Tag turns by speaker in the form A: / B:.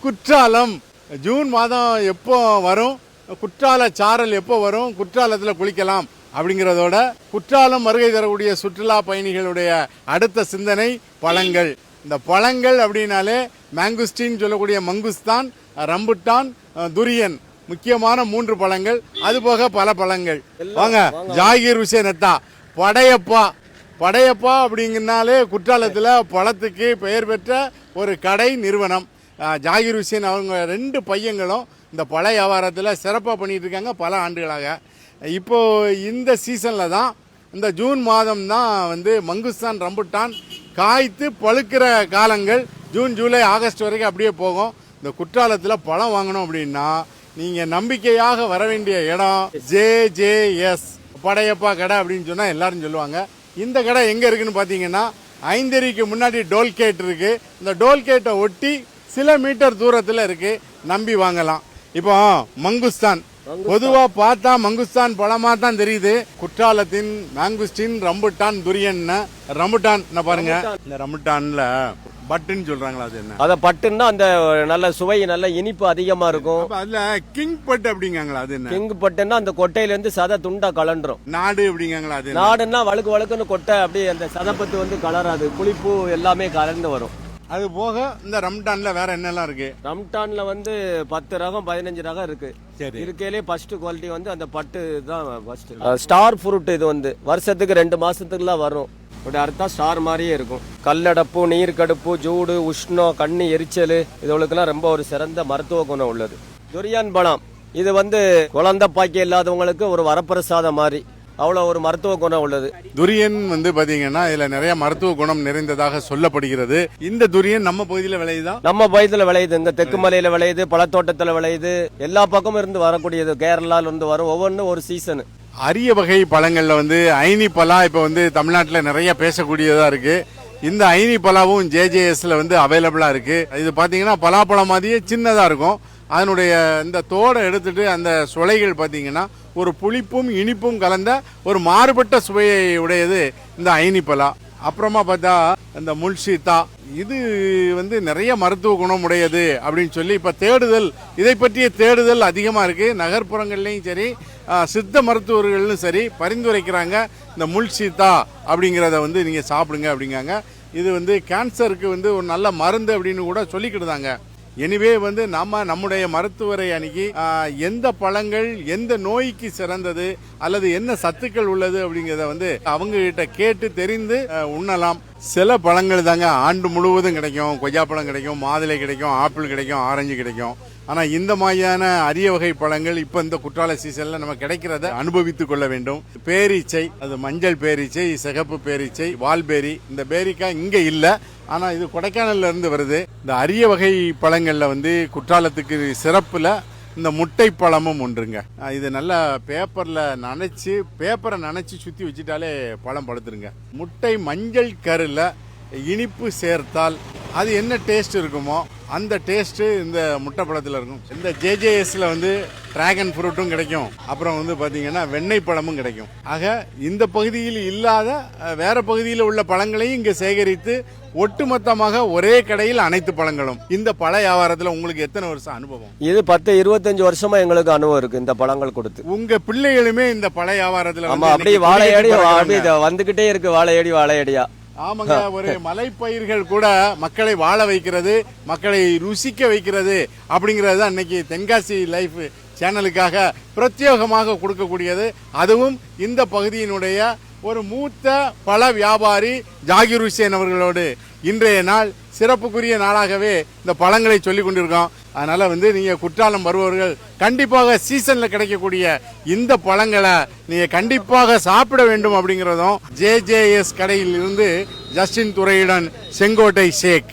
A: Courtallam June மாதம் எப்போ வரும், குற்றால சாரல் எப்போ வரும், குற்றாலத்தில் குளிக்கலாம் அப்படிங்கிறதோட குற்றாலம் வருகை தரக்கூடிய சுற்றுலா பயணிகளுடைய அடுத்த சிந்தனை பழங்கள். இந்த பழங்கள் அப்படின்னாலே மேங்குஸ்டின் சொல்லக்கூடிய மங்குஸ்தான், ரம்புட்டான், துரியன் முக்கியமான 3 பழங்கள். அது போக பல பழங்கள். வாங்க ஜாகிர் ஹுசேனத்தா படையப்பா அப்படிங்கனாலே குற்றாலத்தில் பழத்துக்கு பெயர் பெற்ற ஒரு கடை நிறுவனம். ஜாகிர் ஹுசேன் அவங்க 2 பையங்களும் இந்த பழ வியாபாரத்தில் சிறப்பாக பண்ணிட்டு இருக்காங்க பல ஆண்டுகளாக. இப்போது இந்த சீசனில் தான், இந்த ஜூன் மாதம் தான் வந்து மங்குஸ்தான் ரம்புட்டான் காய்த்து பழுக்கிற காலங்கள். ஜூன் ஜூலை ஆகஸ்ட் வரைக்கும் அப்படியே போகும். இந்த குற்றாலத்தில் பழம் வாங்கணும் அப்படின்னா நீங்கள் நம்பிக்கையாக வர வேண்டிய இடம் JJS படையப்பா கடை அப்படின்னு சொன்னால் எல்லாரும் சொல்லுவாங்க. இந்த கடை எங்கே இருக்குன்னு பார்த்தீங்கன்னா ஐந்தறிக்கு முன்னாடி டோல்கேட் இருக்குது. இந்த டோல்கேட்டை ஒட்டி சில மீட்டர் தூரத்தில் இருக்குது. நம்பி வாங்கலாம். இப்போ மங்குஸ்தான் பொதுவாக பார்த்தா மங்குஸ்தான் பழமாக தான் தெரியுது. குற்றாலத்தின் மேங்குஸ்டின் ரம்புட்டான் துரியன். ரம்புட்டான் பாருங்க, இந்த ரம்புட்டான்ல பட்டுன்னு சொல்றாங்களா, அது என்ன?
B: அத பட்டுன்னா அந்த நல்ல சுவை, நல்ல இனிப்பு அதிகமா இருக்கும்.
A: அதுல கிங் பட்டு அப்படிங்காங்களா, அது என்ன?
B: கிங் பட்டுன்னா அந்த கொட்டையில இருந்து சத துண்டா கலண்டுரும்.
A: நாடு அப்படிங்காங்களா, அது
B: நாடுன்னா வழுக்கு வழுக்குன்னு கொட்டை அப்படியே அந்த சதப்பத்து வந்து கலராது, புளிப்பு எல்லாமே கலந்து வரும்.
A: அது போக இந்த ரம்டான்ல வேற என்னெல்லாம் இருக்கு?
B: ரம்டான்ல வந்து 10 ரகம் 15 ரகம் இருக்கு. இருக்கையிலே ஃபர்ஸ்ட் குவாலிட்டி வந்து அந்த பட்டு தான் ஃபர்ஸ்ட். ஸ்டார் ஃப்ரூட் இது வந்து வருஷத்துக்கு 2 மாசத்துக்குலாம் வரும். அர்த்தம் ஸ்டார் மாதிரியே இருக்கும். கல்லடப்பு, நீர்க்கடுப்பு, ஜூடு, உஷ்ணம், கண்ணு எரிச்சல் இதுகளுக்கெல்லாம் ரொம்ப ஒரு சிறந்த மருத்துவ குணம் உள்ளது. துரியான் பழம் இது வந்து குழந்தை பாக்கியம் இல்லாதவங்களுக்கு ஒரு வரப்பிரசாதம் மாதிரி, அவ்வளோ ஒரு மருத்துவ குணம் உள்ளது.
A: துரியன் வந்து பாத்தீங்கன்னா இதுல நிறைய மருத்துவ குணம் நிறைந்ததாக சொல்லப்படுகிறது. இந்த துரியன் நம்ம பகுதியில் விளையுதா?
B: நம்ம பகுதியில் விளையுது. இங்க தெற்கு மலையில விளையுது, பழத்தோட்டத்தில் விளையுது, எல்லா பக்கமும் இருந்து வரக்கூடியது. கேரளால இருந்து வரும். ஒவ்வொன்றும் ஒரு சீசனு.
A: அரிய வகை பழங்கள்ல வந்து ஐனி பலா இப்ப வந்து தமிழ்நாட்டில் நிறைய பேசக்கூடியதா இருக்கு. இந்த ஐனி பலாவும் JJSல வந்து அவைலபிளா இருக்கு. இது பாத்தீங்கன்னா பலாப்பழம் மாதிரியே சின்னதா இருக்கும். அதனுடைய இந்த தோடை எடுத்துட்டு அந்த சுளைகள் பார்த்தீங்கன்னா ஒரு புளிப்பும் இனிப்பும் கலந்த ஒரு மாறுபட்ட சுவையை உடையது இந்த ஐனி பலா. அப்புறமா பார்த்தா இந்த முல்ஷிதா, இது வந்து நிறைய மருத்துவ குணம் உடையது அப்படின்னு சொல்லி இப்போ தேடுதல், இதை பற்றிய தேடுதல் அதிகமாக இருக்கு. நகர்ப்புறங்கள்லையும் சரி, சித்த மருத்துவர்களும் சரி பரிந்துரைக்கிறாங்க. இந்த முல்ஷிதா அப்படிங்கிறத வந்து நீங்கள் சாப்பிடுங்க அப்படிங்காங்க. இது வந்து கேன்சருக்கு வந்து ஒரு நல்ல மருந்து அப்படின்னு கூட சொல்லிக்கிட்டுதாங்க. எனிவே வந்து நம்முடைய மருத்துவரை அணுகி எந்த பழங்கள் எந்த நோய்க்கு சிறந்தது அல்லது என்ன சத்துக்கள் உள்ளது அப்படிங்கிறத வந்து அவங்க கிட்ட கேட்டு தெரிந்து உண்ணலாம். சில பழங்கள் தாங்க ஆண்டு முழுவதும் கிடைக்கும். கொய்யாப்பழம் கிடைக்கும், மாதுளை கிடைக்கும், ஆப்பிள் கிடைக்கும், ஆரஞ்சு கிடைக்கும். ஆனா இந்த மாதிரியான அரிய வகை பழங்கள் இப்ப இந்த குற்றால சீசன்ல நம்ம கிடைக்கிறத அனுபவித்துக் கொள்ள வேண்டும். பேரீச்சை, அது மஞ்சள் பேரீச்சை, சிகப்பு பேரீச்சை, வால்பேரி. இந்த பேரிக்காய் இங்க இல்ல, ஆனா இது கொடைக்கானல்ல இருந்து வருது. இந்த அரிய வகை பழங்கள்ல வந்து குற்றாலத்துக்கு சிறப்புல இந்த முட்டை பழமும் ஒன்றுங்க. இது நல்லா பேப்பரை நனைச்சு சுத்தி வச்சுட்டாலே பழம் பழுத்துருங்க. முட்டை மஞ்சள் கருல இனிப்பு சேர்த்தால் அது என்ன டேஸ்ட் இருக்குமோ அந்த டேஸ்ட் இந்த முட்டை பழத்தில் இருக்கும். இந்த JJSல வந்து டிராகன் ஃப்ரூட்டும் கிடைக்கும். அப்புறம் வந்து பாத்தீங்கன்னா வெண்ணெய் பழமும் கிடைக்கும். ஆக இந்த பகுதியில் இல்லாத வேற பகுதியில் உள்ள பழங்களையும் இங்க சேகரித்து ஒட்டுமொத்தமாக ஒரே கடையில் அனைத்து பழங்களும். இந்த பழ வியாபாரத்தில் உங்களுக்கு எத்தனை வருஷம் அனுபவம்?
B: இது 10-25 வருஷமா எங்களுக்கு அனுபவம் இருக்கு இந்த பழங்கள் கொடுத்து.
A: உங்க பிள்ளைகளுமே இந்த பழ வியாபாரத்தில்
B: அப்படியே வாழையடி வந்துகிட்டே இருக்கு, வாழையடியா.
A: ஆமாங்க, ஒரு மலைப்பயிர்கள் கூட மக்களை வாழ வைக்கிறது, மக்களை ருசிக்க வைக்கிறது அப்படிங்கிறது தான் இன்னைக்கு தென்காசி லைஃப் சேனலுக்காக பிரத்யேகமாக கொடுக்கக்கூடியது. அதுவும் இந்த பகுதியினுடைய ஒரு மூத்த பழ வியாபாரி ஜாகிர் ஹுசேன் அவர்களோடு இன்றைய நாள் சிறப்புக்குரிய நாளாகவே இந்த பழங்களை சொல்லி கொண்டிருக்கோம். அதனால வந்து நீங்க குற்றாலம் வருபவர்கள் கண்டிப்பாக சீசன்ல கிடைக்கக்கூடிய இந்த பழங்களை நீங்க கண்டிப்பாக சாப்பிட வேண்டும் அப்படிங்கறதும் JJS கடையில் இருந்து ஜஸ்டின் துரையுடன் செங்கோட்டை ஷேக்.